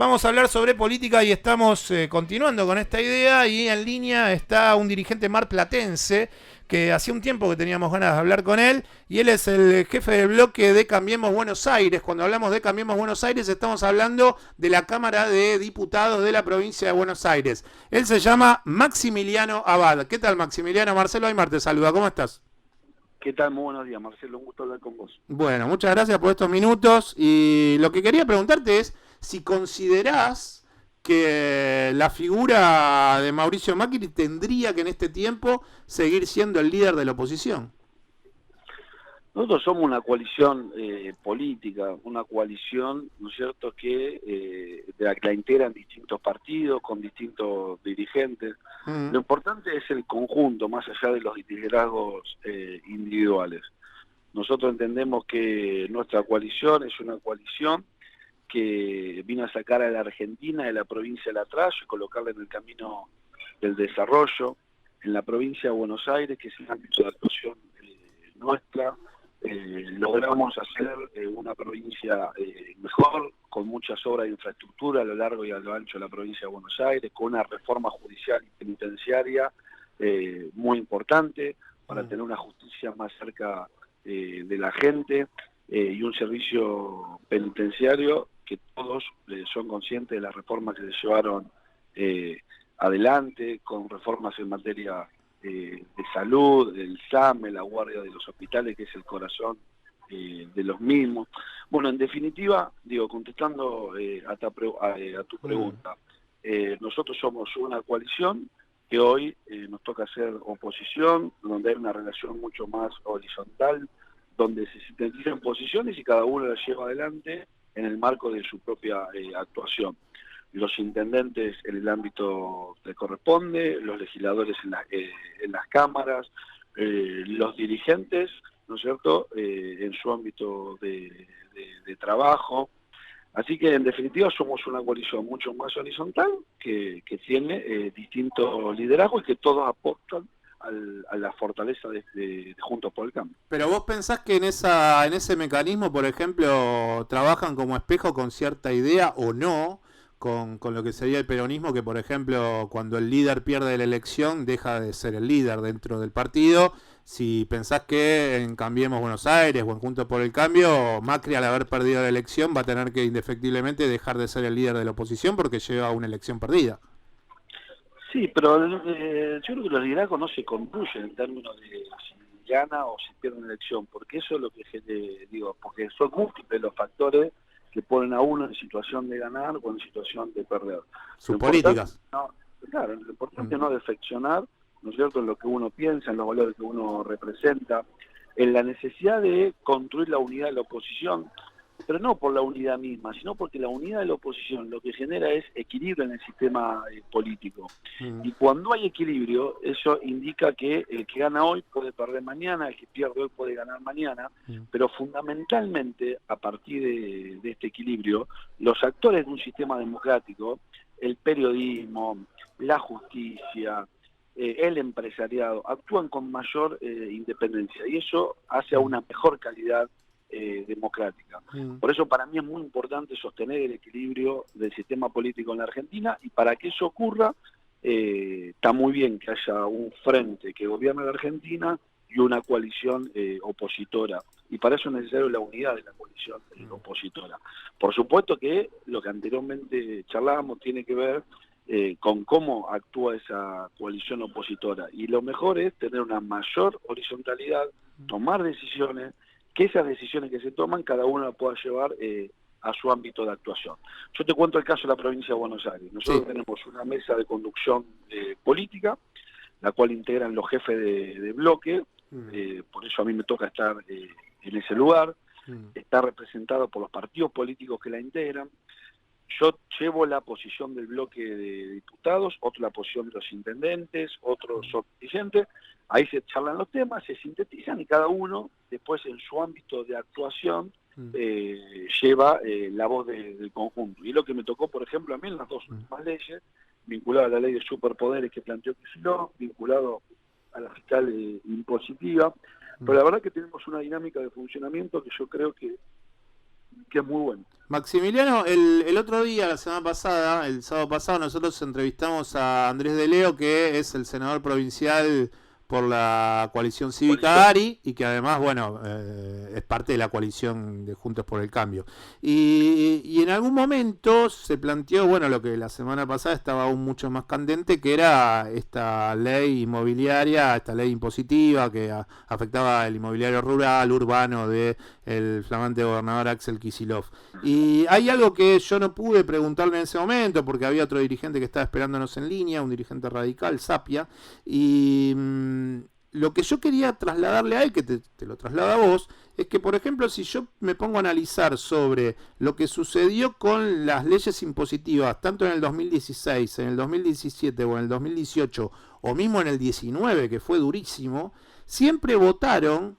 Vamos a hablar sobre política y estamos continuando con esta idea y en línea está un dirigente marplatense que hacía un tiempo que teníamos ganas de hablar con él y él es el jefe del bloque de Cambiemos Buenos Aires. Cuando hablamos de Cambiemos Buenos Aires estamos hablando de la Cámara de Diputados de la provincia de Buenos Aires. Él se llama Maximiliano Abad. ¿Qué tal, Maximiliano? Marcelo Aymar te saluda. ¿Cómo estás? ¿Qué tal? Muy buenos días, Marcelo. Un gusto hablar con vos. Bueno, muchas gracias por estos minutos y lo que quería preguntarte es si considerás que la figura de Mauricio Macri tendría que en este tiempo seguir siendo el líder de la oposición. Nosotros somos una coalición política, una coalición, ¿no es cierto?, de la que la integran distintos partidos, con distintos dirigentes. Mm. Lo importante es el conjunto, más allá de los liderazgos individuales. Nosotros entendemos que nuestra coalición es una coalición que vino a sacar a la Argentina de la provincia del atraso y colocarla en el camino del desarrollo. En la provincia de Buenos Aires, que es el ámbito de actuación nuestra, logramos hacer una provincia mejor, con muchas obras de infraestructura a lo largo y a lo ancho de la provincia de Buenos Aires, con una reforma judicial y penitenciaria muy importante para tener una justicia más cerca de la gente y un servicio penitenciario que todos son conscientes de las reformas que se llevaron adelante, con reformas en materia de salud, del SAME, la guardia de los hospitales, que es el corazón de los mismos. Bueno, en definitiva, digo, contestando a tu pregunta, nosotros somos una coalición que hoy nos toca hacer oposición, donde hay una relación mucho más horizontal, donde se sintetizan posiciones y cada uno las lleva adelante en el marco de su propia actuación. Los intendentes en el ámbito que corresponde, los legisladores en las cámaras, los dirigentes, ¿no es cierto?, en su ámbito de trabajo. Así que, en definitiva, somos una coalición mucho más horizontal que tiene distintos liderazgos y que todos aportan a la fortaleza de Juntos por el Cambio. Pero vos pensás que en ese mecanismo, por ejemplo, trabajan como espejo con cierta idea o no, con lo que sería el peronismo, que por ejemplo, cuando el líder pierde la elección, deja de ser el líder dentro del partido. Si pensás que en Cambiemos Buenos Aires o en Juntos por el Cambio, Macri al haber perdido la elección va a tener que indefectiblemente dejar de ser el líder de la oposición porque lleva una elección perdida. Sí, pero yo creo que los liderazgos no se construyen en términos de si gana o si pierde una elección, porque eso es lo que digo, porque son múltiples los factores que ponen a uno en situación de ganar o en situación de perder. Lo Sus importante, políticas. no, claro, lo Mm. importante es no defeccionar, ¿no es cierto?, en lo que uno piensa, en los valores que uno representa, en la necesidad de construir la unidad de la oposición, pero no por la unidad misma, sino porque la unidad de la oposición lo que genera es equilibrio en el sistema político. Mm. Y cuando hay equilibrio, eso indica que el que gana hoy puede perder mañana, el que pierde hoy puede ganar mañana, Mm. pero fundamentalmente, a partir de este equilibrio, los actores de un sistema democrático, el periodismo, la justicia, el empresariado, actúan con mayor independencia y eso hace a Mm. una mejor calidad democrática. Mm. Por eso para mí es muy importante sostener el equilibrio del sistema político en la Argentina y para que eso ocurra está muy bien que haya un frente que gobierne la Argentina y una coalición opositora. Y para eso es necesario la unidad de la coalición opositora. Por supuesto que lo que anteriormente charlábamos tiene que ver con cómo actúa esa coalición opositora. Y lo mejor es tener una mayor horizontalidad, tomar decisiones, que esas decisiones que se toman cada uno las pueda llevar a su ámbito de actuación. Yo te cuento el caso de la provincia de Buenos Aires. Sí. Nosotros tenemos una mesa de conducción política, la cual integran los jefes de bloque, Mm. por eso a mí me toca estar en ese lugar, Mm. está representado por los partidos políticos que la integran. Yo llevo la posición del bloque de diputados, otro la posición de los intendentes, otros son dirigentes, ahí se charlan los temas, se sintetizan y cada uno después en su ámbito de actuación Mm. lleva la voz del conjunto. Y lo que me tocó, por ejemplo, a mí en las dos Mm. últimas leyes, vinculado a la ley de superpoderes que planteó Kicillof, vinculado a la fiscal impositiva, pero Mm. la verdad que tenemos una dinámica de funcionamiento que yo creo que que es muy bueno. Maximiliano, el otro día, la semana pasada, el sábado pasado, nosotros entrevistamos a Andrés de Leo, que es el senador provincial por la coalición cívica Coalición. ARI y que además, bueno, es parte de la coalición de Juntos por el Cambio. Y en algún momento se planteó, bueno, lo que la semana pasada estaba aún mucho más candente, que era esta ley inmobiliaria, esta ley impositiva que afectaba el inmobiliario rural, urbano de el flamante gobernador Axel Kicillof. Y hay algo que yo no pude preguntarle en ese momento, porque había otro dirigente que estaba esperándonos en línea, un dirigente radical, Sapia, y lo que yo quería trasladarle a él, que te lo traslada a vos, es que, por ejemplo, si yo me pongo a analizar sobre lo que sucedió con las leyes impositivas, tanto en el 2016, en el 2017 o en el 2018, o mismo en el 19, que fue durísimo, siempre votaron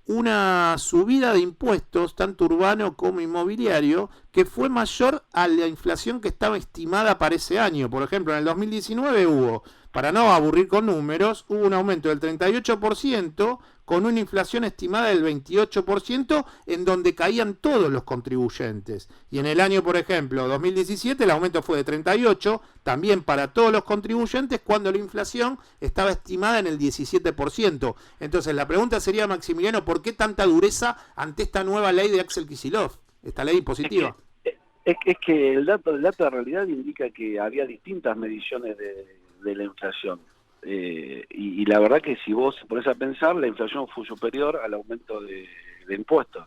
una subida de impuestos, tanto urbano como inmobiliario, que fue mayor a la inflación que estaba estimada para ese año. Por ejemplo, en el 2019 hubo, para no aburrir con números, hubo un aumento del 38% con una inflación estimada del 28%, en donde caían todos los contribuyentes. Y en el año, por ejemplo, 2017, el aumento fue de 38%, también para todos los contribuyentes, cuando la inflación estaba estimada en el 17%. Entonces, la pregunta sería, Maximiliano, ¿por qué tanta dureza ante esta nueva ley de Axel Kicillof? Esta ley impositiva. Es que el dato de realidad indica que había distintas mediciones de la inflación. Y la verdad que si vos pones a pensar, la inflación fue superior al aumento de impuestos.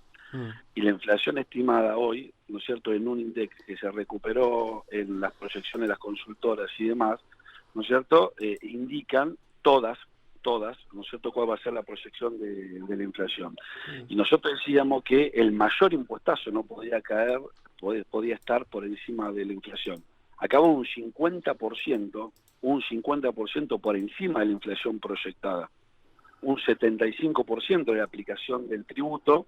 Y la inflación estimada hoy, ¿no es cierto?, en un índice que se recuperó en las proyecciones de las consultoras y demás, ¿no es cierto?, indican todas, ¿no es cierto?, cuál va a ser la proyección de la inflación. Y nosotros decíamos que el mayor impuestazo no podía caer, podía estar por encima de la inflación. Acabó un 50% por encima de la inflación proyectada, un 75% de la aplicación del tributo,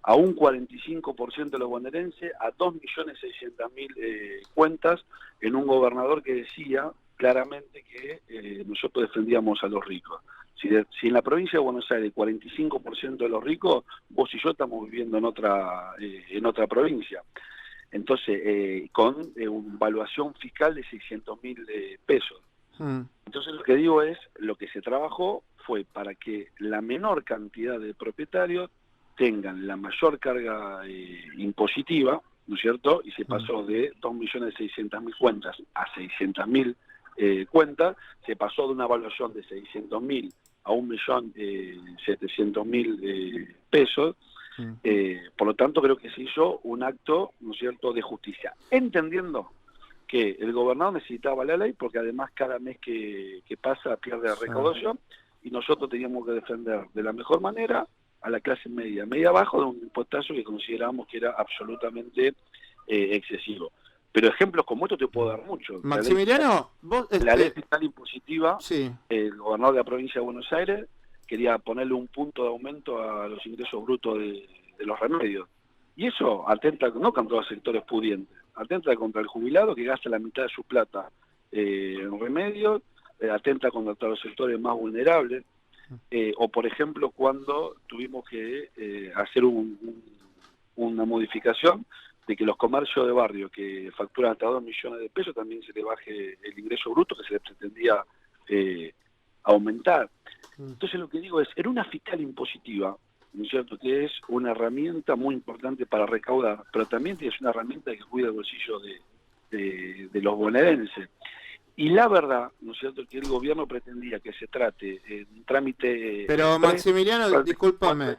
a un 45% de los bonaerenses, a 2.600.000 cuentas, en un gobernador que decía claramente que nosotros defendíamos a los ricos. Si en la provincia de Buenos Aires el 45% de los ricos, vos y yo estamos viviendo en otra provincia. Entonces, con una valuación fiscal de 600.000 pesos. Entonces lo que digo es, lo que se trabajó fue para que la menor cantidad de propietarios tengan la mayor carga impositiva, ¿no es cierto? Y se pasó de 2.600.000 cuentas a 600.000 cuentas, se pasó de una evaluación de 600.000 a 1.700.000 pesos. Por lo tanto, creo que se hizo un acto, ¿no es cierto?, de justicia, entendiendo que el gobernador necesitaba la ley, porque además cada mes que pasa pierde recaudación, y nosotros teníamos que defender de la mejor manera a la clase media abajo, de un impuestazo que considerábamos que era absolutamente excesivo. Pero ejemplos como estos te puedo dar muchos. Maximiliano, vos... La ley fiscal impositiva, sí. El gobernador de la provincia de Buenos Aires quería ponerle un punto de aumento a los ingresos brutos de los remedios. Y eso atenta no contra los sectores pudientes, atenta contra el jubilado que gasta la mitad de su plata en remedios, atenta contra los sectores más vulnerables, o por ejemplo cuando tuvimos que hacer una modificación de que los comercios de barrio que facturan hasta 2 millones de pesos también se le baje el ingreso bruto que se le pretendía aumentar. Entonces lo que digo es, era una fiscal impositiva, ¿no es cierto?, que es una herramienta muy importante para recaudar, pero también es una herramienta que cuida el bolsillo de los bonaerenses. Y la verdad, ¿no es cierto?, que el gobierno pretendía que se trate un trámite... Pero Maximiliano, discúlpame,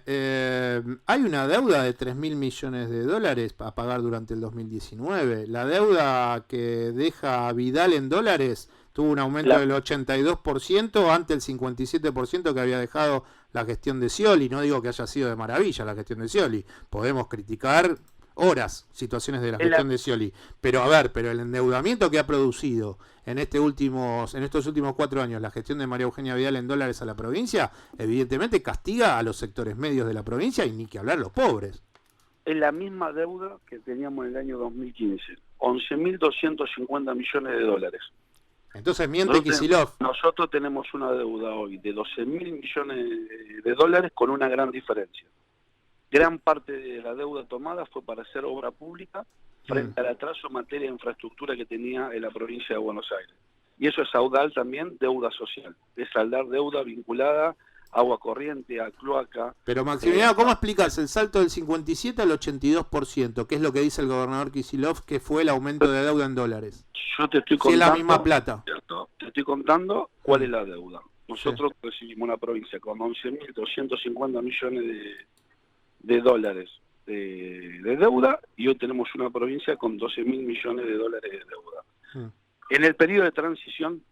hay una deuda de 3.000 millones de dólares a pagar durante el 2019. La deuda que deja Vidal en dólares tuvo un aumento del 82% ante el 57% que había dejado la gestión de Scioli. No digo que haya sido de maravilla la gestión de Scioli. Podemos criticar horas situaciones de la gestión de Scioli. Pero pero el endeudamiento que ha producido en estos últimos 4 años la gestión de María Eugenia Vidal en dólares a la provincia, evidentemente castiga a los sectores medios de la provincia y ni que hablar los pobres. Es la misma deuda que teníamos en el año 2015, 11.250 millones de dólares. Entonces miente Kicillof. Nosotros tenemos una deuda hoy de 12.000 millones de dólares con una gran diferencia. Gran parte de la deuda tomada fue para hacer obra pública Mm. frente al atraso en materia de infraestructura que tenía en la provincia de Buenos Aires. Y eso es saudar también deuda social, es saldar deuda vinculada a agua corriente, a cloaca. Pero Maximiliano, ¿cómo explicas el salto del 57 al 82%? ¿Qué es lo que dice el gobernador Kicillof, que fue el aumento de deuda en dólares? Yo te estoy Si es contando, la misma plata. ¿cierto? Te estoy contando cuál es la deuda. Nosotros Sí. recibimos una provincia con 11.250 millones de dólares de deuda, y hoy tenemos una provincia con 12.000 millones de dólares de deuda. Mm. En el periodo de transición,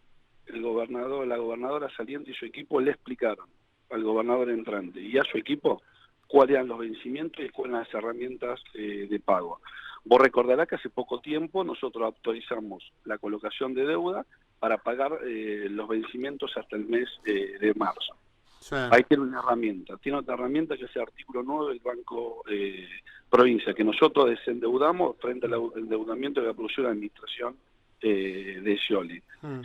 el gobernador, la gobernadora saliente y su equipo le explicaron al gobernador entrante y a su equipo cuáles eran los vencimientos y cuáles eran las herramientas de pago. Vos recordarás que hace poco tiempo nosotros autorizamos la colocación de deuda para pagar los vencimientos hasta el mes de marzo. Sí. Ahí tiene una herramienta. Tiene otra herramienta que es el artículo 9 del Banco Provincia, que nosotros desendeudamos frente al endeudamiento que produjo la administración de Scioli. Mm.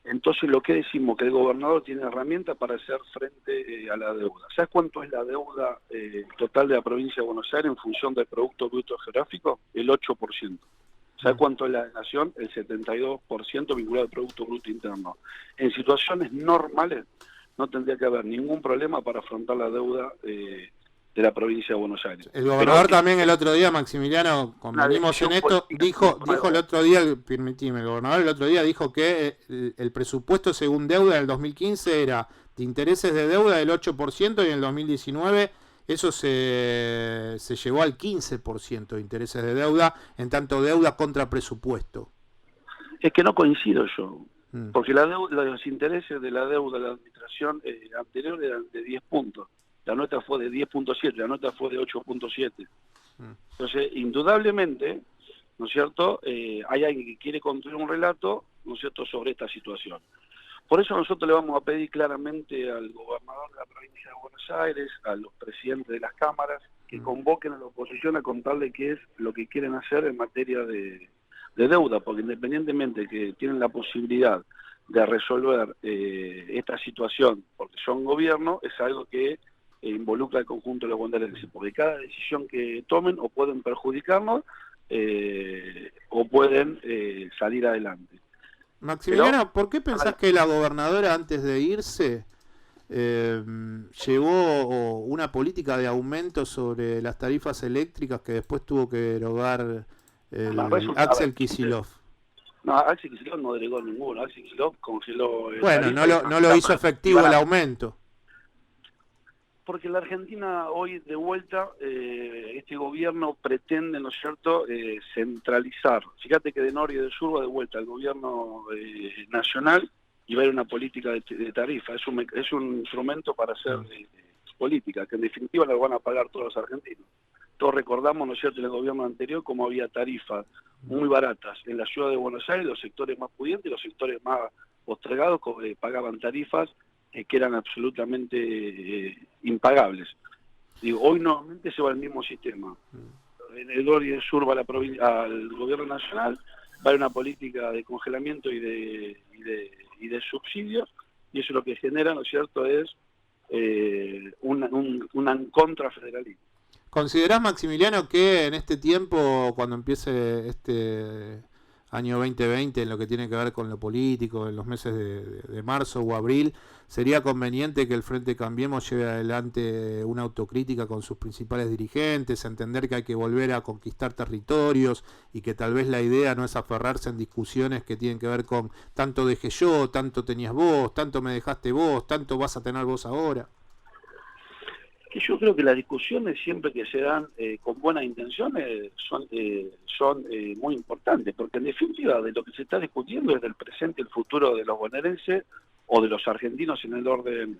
Entonces lo que decimos, que el gobernador tiene herramientas para hacer frente a la deuda. ¿Sabes cuánto es la deuda total de la provincia de Buenos Aires en función del Producto Bruto Geográfico? El 8%. ¿Sabes cuánto es la de Nación? El 72% vinculado al Producto Bruto Interno. En situaciones normales no tendría que haber ningún problema para afrontar la deuda de la provincia de Buenos Aires. El gobernador Pero, también el otro día, Maximiliano, convenimos en esto, dijo el otro día, permitime, el gobernador el otro día dijo que el presupuesto según deuda del 2015 era de intereses de deuda del 8% y en el 2019 eso se llevó al 15% de intereses de deuda, en tanto deuda contra presupuesto. Es que no coincido yo, porque los intereses de la deuda de la administración anterior eran de 10 puntos. La nota fue de 10.7, la nota fue de 8.7. Entonces, indudablemente, ¿no es cierto?, hay alguien que quiere construir un relato, ¿no es cierto?, sobre esta situación. Por eso nosotros le vamos a pedir claramente al gobernador de la provincia de Buenos Aires, a los presidentes de las cámaras, que convoquen a la oposición a contarle qué es lo que quieren hacer en materia de deuda, porque independientemente de que tienen la posibilidad de resolver esta situación, porque son gobierno, es algo que involucra al conjunto de los bonaerenses, porque cada decisión que tomen o pueden perjudicarnos o pueden salir adelante. Maximiliano, pero, ¿por qué pensás que la gobernadora antes de irse llevó una política de aumento sobre las tarifas eléctricas que después tuvo que derogar Axel Kicillof? No, Axel Kicillof no delegó ninguno, Axel Kicillof congeló bueno, no lo hizo efectivo el aumento. Porque la Argentina hoy de vuelta, este gobierno pretende, ¿no es cierto?, centralizar. Fíjate que de norte y de sur va de vuelta el gobierno nacional y va a ir una política de tarifa. Es un instrumento para hacer política, que en definitiva la van a pagar todos los argentinos. Todos recordamos, ¿no es cierto?, en el gobierno anterior cómo había tarifas muy baratas en la ciudad de Buenos Aires, los sectores más pudientes y los sectores más postergados pagaban tarifas que eran absolutamente impagables. Digo, hoy nuevamente se va al mismo sistema. En el norte y el sur va al gobierno nacional, va a haber una política de congelamiento y de subsidios, y eso lo que genera, ¿no es cierto?, es un contrafederalismo. ¿Considerás, Maximiliano, que en este tiempo, cuando empiece este año 2020, en lo que tiene que ver con lo político, en los meses de marzo o abril, sería conveniente que el Frente Cambiemos lleve adelante una autocrítica con sus principales dirigentes, entender que hay que volver a conquistar territorios y que tal vez la idea no es aferrarse en discusiones que tienen que ver con tanto dejé yo, tanto tenías vos, tanto me dejaste vos, tanto vas a tener vos ahora? Que yo creo que las discusiones siempre que se dan con buenas intenciones son muy importantes, porque en definitiva de lo que se está discutiendo es del presente y el futuro de los bonaerenses o de los argentinos en el orden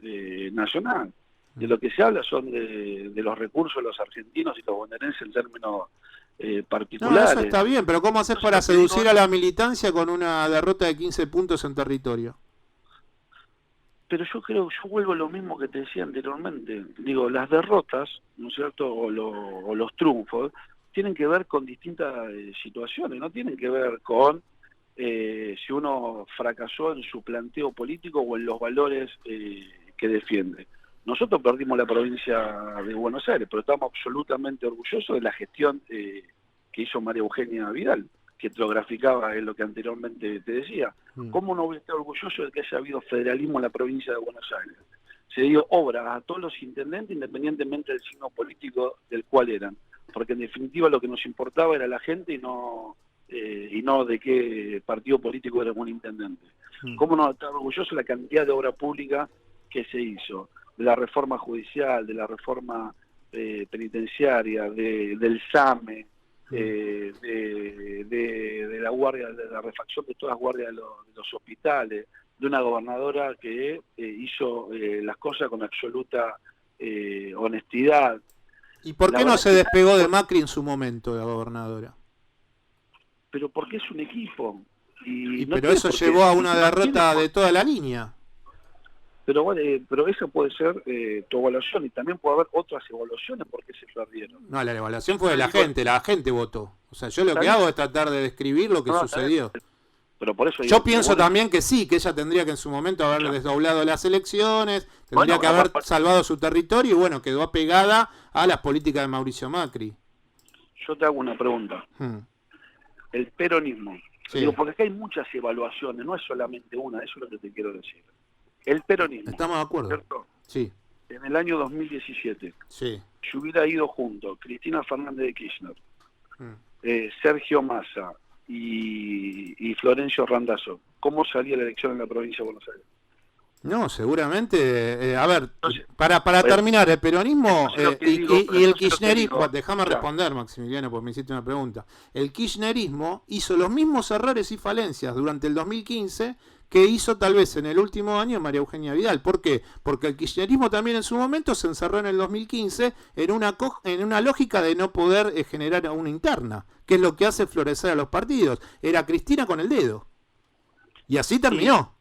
nacional. De lo que se habla son de los recursos de los argentinos y los bonaerenses en términos particulares. No, eso está bien, pero ¿cómo haces para seducir a la militancia con una derrota de 15 puntos en territorio? Pero yo vuelvo a lo mismo que te decía anteriormente. Digo, las derrotas, ¿no es cierto?, o los triunfos, tienen que ver con distintas situaciones, no tienen que ver con si uno fracasó en su planteo político o en los valores que defiende. Nosotros perdimos la provincia de Buenos Aires, pero estamos absolutamente orgullosos de la gestión que hizo María Eugenia Vidal, que te lo graficaba en lo que anteriormente te decía. ¿Cómo no voy a estar orgulloso de que haya habido federalismo en la provincia de Buenos Aires? Se dio obra a todos los intendentes independientemente del signo político del cual eran, porque en definitiva lo que nos importaba era la gente y no de qué partido político era un intendente. ¿Cómo no estar orgulloso de la cantidad de obra pública que se hizo? De la reforma judicial, de la reforma penitenciaria, del SAME, de la guardia, de la refacción de todas las guardias de los hospitales, de una gobernadora que hizo las cosas con absoluta honestidad. ¿Y por qué no se despegó de Macri en su momento, la gobernadora? Pero porque es un equipo. Pero eso llevó a una derrota de toda la línea. Pero bueno, pero esa puede ser tu evaluación, y también puede haber otras evaluaciones porque se perdieron. No, la evaluación fue de la gente votó. O sea, yo lo que hago es tratar de describir lo que sucedió. Pero por eso yo pienso también que sí, que ella tendría que en su momento haber desdoblado las elecciones, tendría que haber salvado su territorio y bueno, quedó apegada a las políticas de Mauricio Macri. Yo te hago una pregunta. El peronismo. Sí. Digo, porque acá hay muchas evaluaciones, no es solamente una, eso es lo que te quiero decir. El peronismo. Estamos de acuerdo. ¿Cierto? Sí. En el año 2017, sí. si hubiera ido junto Cristina Fernández de Kirchner, Sergio Massa y Florencio Randazzo, ¿cómo salía la elección en la provincia de Buenos Aires? No, seguramente, a ver, entonces, para terminar, el peronismo y el kirchnerismo, déjame responder, Maximiliano, porque me hiciste una pregunta. El kirchnerismo hizo los mismos errores y falencias durante el 2015 que hizo tal vez en el último año María Eugenia Vidal. ¿Por qué? Porque el kirchnerismo también en su momento se encerró en el 2015 en una lógica de no poder generar una interna, que es lo que hace florecer a los partidos. Era Cristina con el dedo. Y así terminó.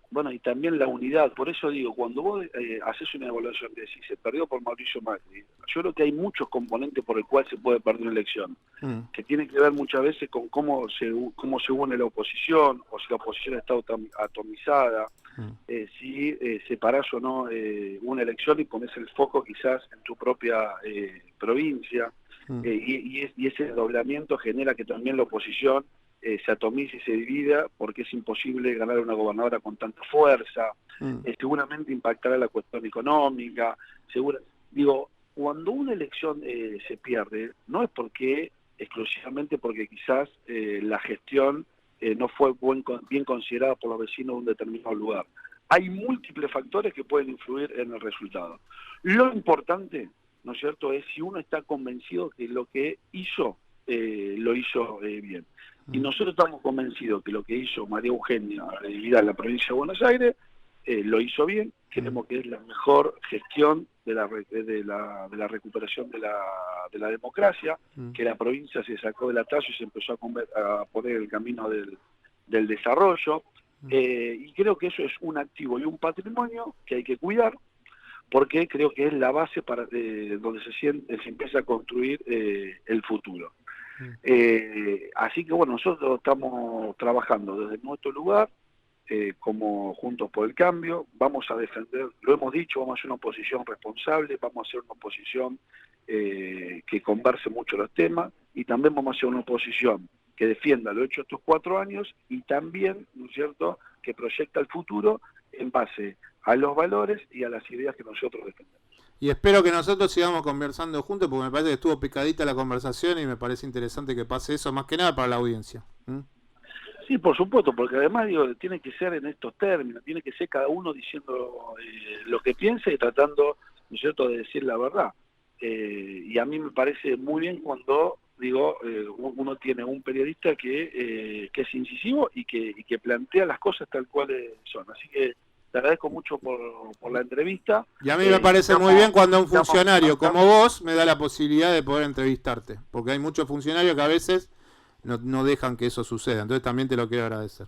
Bueno, y también la unidad. Por eso digo, cuando vos haces una evaluación de si se perdió por Mauricio Macri, yo creo que hay muchos componentes por el cual se puede perder una elección, que tienen que ver muchas veces con cómo se une la oposición, o si la oposición está atomizada, si separás o no una elección y pones el foco quizás en tu propia provincia, y ese desdoblamiento genera que también la oposición se atomice y se divida, porque es imposible ganar una gobernadora con tanta fuerza. Seguramente impactará la cuestión económica. Digo, cuando una elección se pierde, no es exclusivamente porque quizás la gestión no fue bien considerada por los vecinos de un determinado lugar. Hay múltiples factores que pueden influir en el resultado. Lo importante, ¿no es cierto?, es si uno está convencido que lo que hizo, lo hizo bien. Y nosotros estamos convencidos que lo que hizo María Eugenia Vidal en la provincia de Buenos Aires lo hizo bien. Creemos que es la mejor gestión de la recuperación de la democracia, que la provincia se sacó del atraso y se empezó a poner el camino del desarrollo. Y creo que eso es un activo y un patrimonio que hay que cuidar, porque creo que es la base para donde se empieza a construir el futuro. Así que bueno, nosotros estamos trabajando desde nuestro lugar como Juntos por el Cambio. Vamos a defender, lo hemos dicho, vamos a hacer una oposición responsable, vamos a hacer una oposición que converse mucho los temas, y también vamos a hacer una oposición que defienda lo hecho estos 4 años y también, ¿no es cierto?, que proyecta el futuro en base a los valores y a las ideas que nosotros defendemos. Y espero que nosotros sigamos conversando juntos, porque me parece que estuvo picadita la conversación y me parece interesante que pase eso, más que nada para la audiencia. Sí, por supuesto, porque además digo, tiene que ser en estos términos, tiene que ser cada uno diciendo lo que piensa y tratando, ¿no es cierto?, de decir la verdad. Y a mí me parece muy bien cuando, digo, uno tiene un periodista que es incisivo y que plantea las cosas tal cual son. Así que te agradezco mucho por la entrevista. Y a mí me parece muy bien cuando un funcionario como vos me da la posibilidad de poder entrevistarte, porque hay muchos funcionarios que a veces no dejan que eso suceda, entonces también te lo quiero agradecer.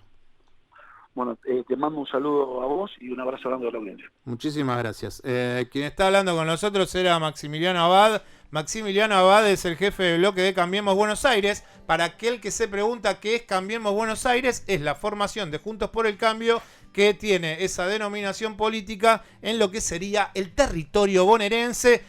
Bueno, te mando un saludo a vos y un abrazo grande a la audiencia. Muchísimas gracias. Quien está hablando con nosotros era Maximiliano Abad. Maximiliano Abad es el jefe de bloque de Cambiemos Buenos Aires. para aquel que se pregunta qué es Cambiemos Buenos Aires, es la formación de Juntos por el Cambio que tiene esa denominación política en lo que sería el territorio bonaerense.